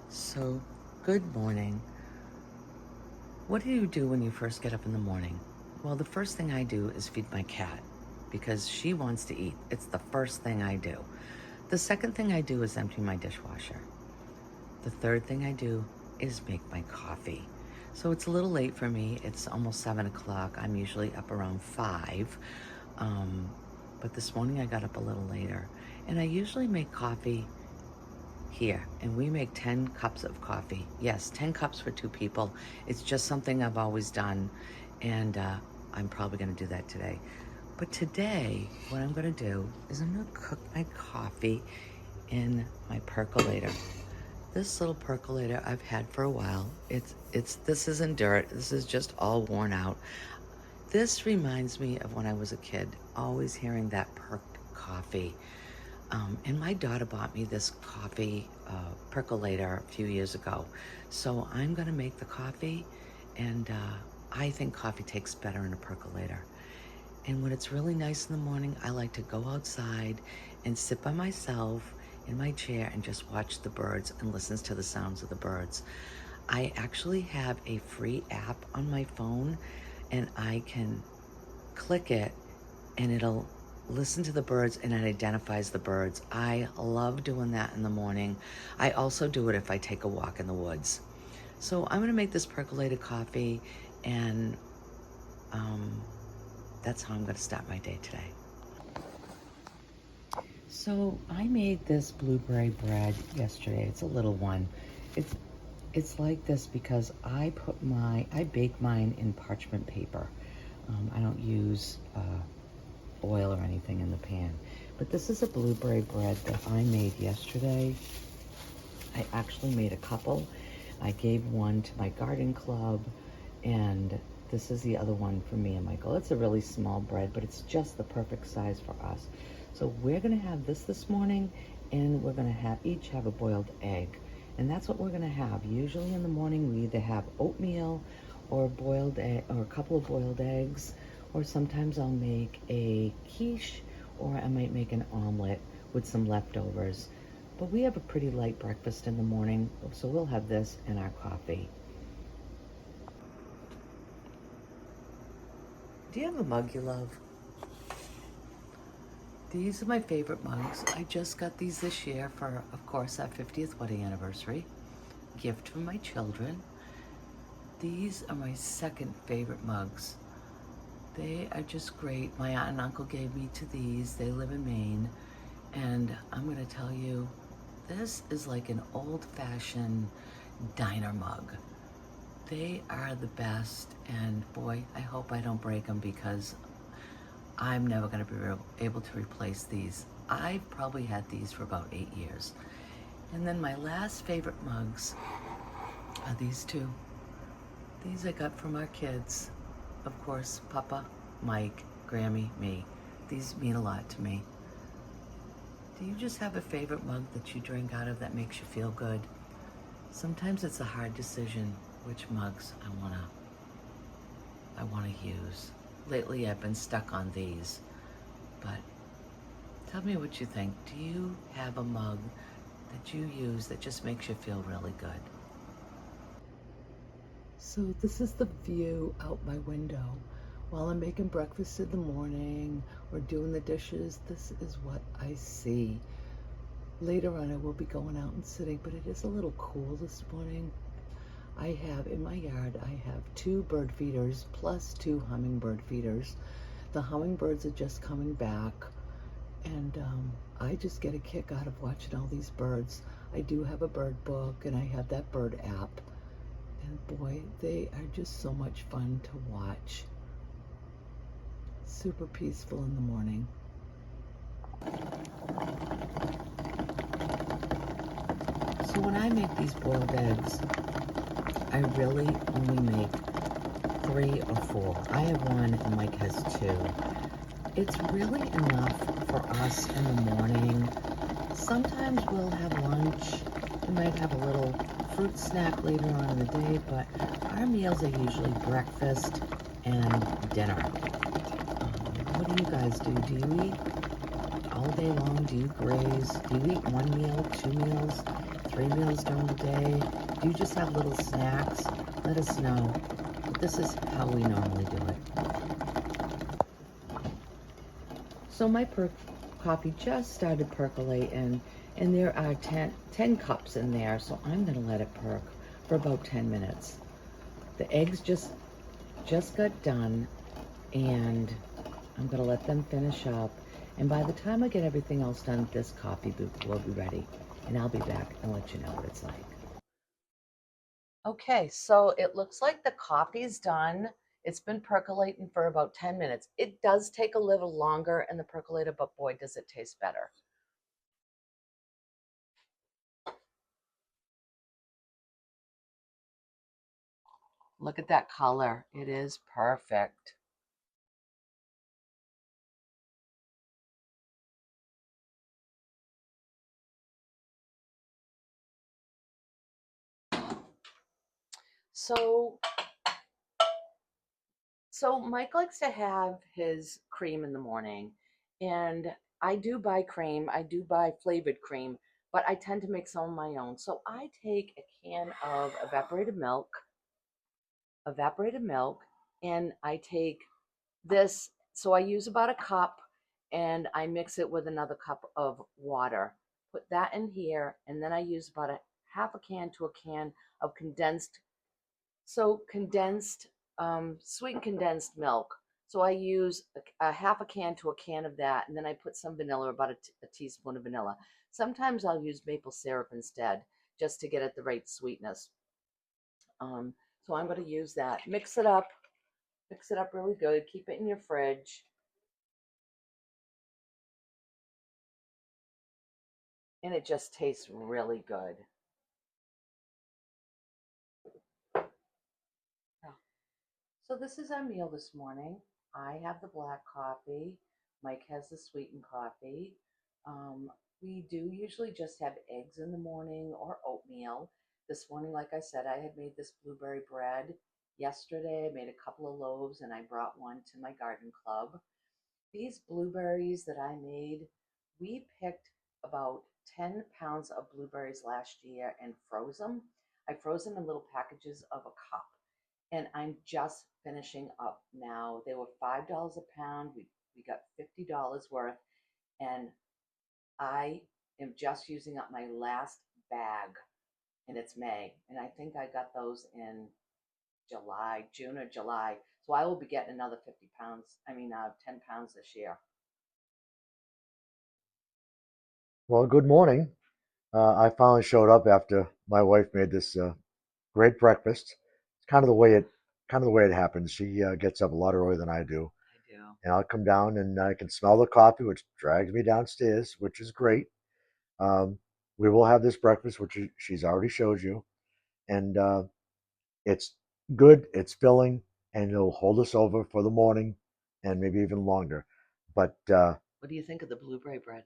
So, good morning. What do you do when you first get up in the morning? Well, the first thing I do is feed my cat because she wants to eat. It's the first thing I do. The second thing I do is empty my dishwasher. The third thing I do is make my coffee. So it's a little late for me. It's almost 7 o'clock. I'm usually up around 5. But this morning I got up a little later. And I usually make coffee here, and we make 10 cups of coffee. Yes, 10 cups for 2 people. It's just something I've always done, and I'm probably going to do that today. But today, what I'm going to do is I'm going to cook my coffee in my percolator. This little percolator I've had for a while. This isn't dirt. This is just all worn out. This reminds me of when I was a kid, always hearing that perked coffee. And my daughter bought me this coffee percolator a few years ago. So I'm gonna make the coffee, and I think coffee tastes better in a percolator. And when it's really nice in the morning, I like to go outside and sit by myself in my chair and just watch the birds and listen to the sounds of the birds. I actually have a free app on my phone, and I can click it and it'll listen to the birds and it identifies the birds. I love doing that in the morning. I also do it if I take a walk in the woods. So I'm gonna make this percolated coffee, and that's how I'm gonna start my day today. So I made this blueberry bread yesterday. It's a little one. It's like this because I bake mine in parchment paper. I don't use oil or anything in the pan. But this is a blueberry bread that I made yesterday. I actually made a couple. I gave one to my garden club, and this is the other one for me and Michael. It's a really small bread, but it's just the perfect size for us. So we're gonna have this morning, and we're gonna each have a boiled egg. And that's what we're gonna have. Usually in the morning, we either have oatmeal or boiled egg, or a couple of boiled eggs, or sometimes I'll make a quiche, or I might make an omelet with some leftovers. But we have a pretty light breakfast in the morning, so we'll have this and our coffee. Do you have a mug you love? These are my favorite mugs. I just got these this year for, of course, our 50th wedding anniversary. Gift from my children. These are my second favorite mugs. They are just great. My aunt and uncle gave me to these. They live in Maine. And I'm gonna tell you, this is like an old-fashioned diner mug. They are the best, and boy, I hope I don't break them because I'm never gonna be able to replace these. I've probably had these for about 8 years. And then my last favorite mugs are these two. These I got from our kids. Of course, Papa, Mike, Grammy, me. These mean a lot to me. Do you just have a favorite mug that you drink out of that makes you feel good? Sometimes it's a hard decision which mugs I wanna use. Lately I've been stuck on these, but tell me what you think. Do you have a mug that you use that just makes you feel really good? So this is the view out my window. While I'm making breakfast in the morning or doing the dishes, this is what I see. Later on I will be going out and sitting, but it is a little cool this morning. I have in my yard, I have 2 bird feeders plus 2 hummingbird feeders. The hummingbirds are just coming back, and I just get a kick out of watching all these birds. I do have a bird book, and I have that bird app. And boy, they are just so much fun to watch. Super peaceful in the morning. So when I make these boiled eggs, I really only make 3 or 4. I have 1 and Mike has 2. It's really enough for us in the morning. Sometimes we'll have lunch. We might have a little fruit snack later on in the day, but our meals are usually breakfast and dinner. What do you guys do? Do you eat all day long? Do you graze? Do you eat 1 meal, 2 meals, 3 meals during the day? Do you just have little snacks? Let us know. But this is how we normally do it. So my coffee just started percolating, and there are 10 cups in there, so I'm going to let it perk for about 10 minutes. The eggs just got done, and I'm going to let them finish up. And by the time I get everything else done, this coffee will be ready. And I'll be back and let you know what it's like. Okay, so it looks like the coffee's done. It's been percolating for about 10 minutes. It does take a little longer in the percolator, but boy, does it taste better. Look at that color. It is perfect. So So Mike likes to have his cream in the morning, and I do buy cream. I do buy flavored cream, but I tend to make some of my own. So I take a can of evaporated milk, and I take this. So I use about a cup, and I mix it with another cup of water. Put that in here, and then I use about a half a can to a can of condensed, sweetened condensed milk. So I use a half a can to a can of that, and then I put some vanilla, about a teaspoon of vanilla. Sometimes I'll use maple syrup instead, just to get it the right sweetness. Um, so I'm going to use that. Mix it up really good. Keep it in your fridge, and it just tastes really good. So this is our meal this morning. I have the black coffee. Mike has the sweetened coffee. We do usually just have eggs in the morning or oatmeal. This morning, like I said, I had made this blueberry bread. Yesterday, I made a couple of loaves and I brought one to my garden club. These blueberries that I made, we picked about 10 pounds of blueberries last year and froze them. I froze them in little packages of a cup, and I'm just finishing up now. They were $5 a pound. We got $50 worth, and I am just using up my last bag, and it's May, and I think I got those in June or July. So I will be getting another 50 pounds. 10 pounds this year. Well, good morning. I finally showed up after my wife made this great breakfast. It's kind of the way it happens. She gets up a lot earlier than I do, I do. and I'll come down and I can smell the coffee, which drags me downstairs, which is great. Um, we will have this breakfast, which she's already showed you, and it's good. It's filling, and it'll hold us over for the morning, and maybe even longer. But What do you think of the blueberry bread?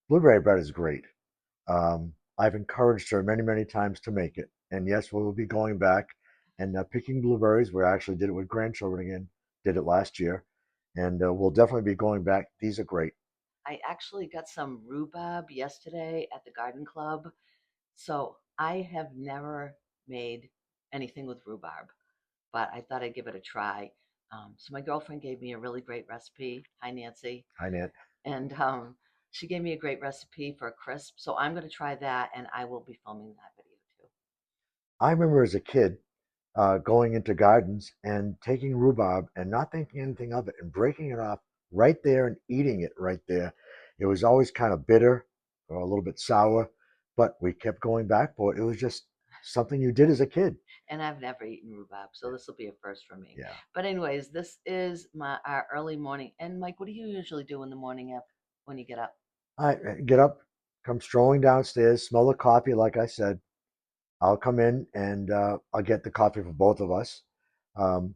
blueberry bread is great. I've encouraged her many, many times to make it. And yes, we will be going back and picking blueberries. We actually did it with grandchildren again, did it last year. And we'll definitely be going back. These are great. I actually got some rhubarb yesterday at the garden club. So I have never made anything with rhubarb, but I thought I'd give it a try. So my girlfriend gave me a really great recipe. Hi, Nancy. Hi, Nat. And she gave me a great recipe for a crisp. So I'm going to try that, and I will be filming that video too. I remember as a kid going into gardens and taking rhubarb and not thinking anything of it and breaking it off right there and eating it right there. It was always kind of bitter or a little bit sour, but we kept going back for it. It was just something you did as a kid. And I've never eaten rhubarb, so this will be a first for me. Yeah. But anyways, this is my our early morning. And Mike, what do you usually do in the morning when you get up? I get up, come strolling downstairs, smell the coffee, like I said. I'll come in and I'll get the coffee for both of us. Um,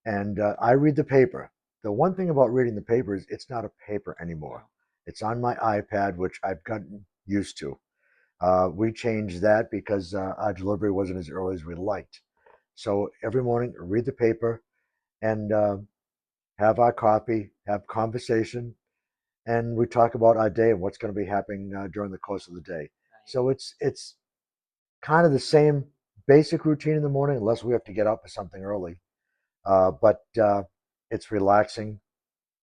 and I read the paper. The one thing about reading the paper is it's not a paper anymore. No. It's on my iPad, which I've gotten used to. We changed that because our delivery wasn't as early as we liked. So every morning, read the paper and have our coffee, have conversation, and we talk about our day and what's going to be happening during the course of the day. Right. So it's kind of the same basic routine in the morning, unless we have to get up for something early. But it's relaxing.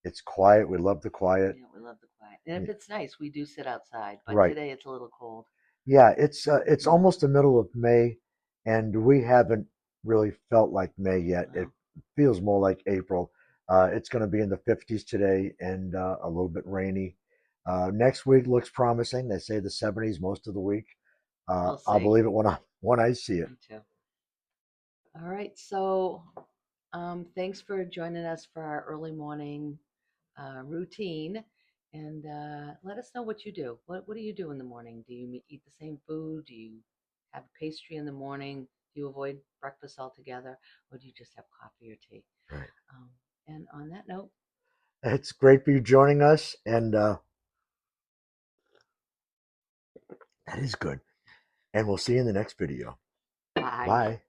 It's quiet. We love the quiet. Yeah, we love the quiet. And if it's nice, we do sit outside, but Right. today it's a little cold. Yeah, it's almost the middle of May, and we haven't really felt like May yet. It Well, feels more like April. It's going to be in the 50s today and a little bit rainy. Next week looks promising. They say the 70s most of the week. we'll I'll see. believe it when I see it. Me too. All right. So, thanks for joining us for our early morning routine. And let us know what you do. What do you do in the morning? Do you eat the same food? Do you have pastry in the morning? Do you avoid breakfast altogether? Or do you just have coffee or tea? Right. Um, and on that note, It's great for you joining us, and that is good. And we'll see you in the next video. bye. Bye.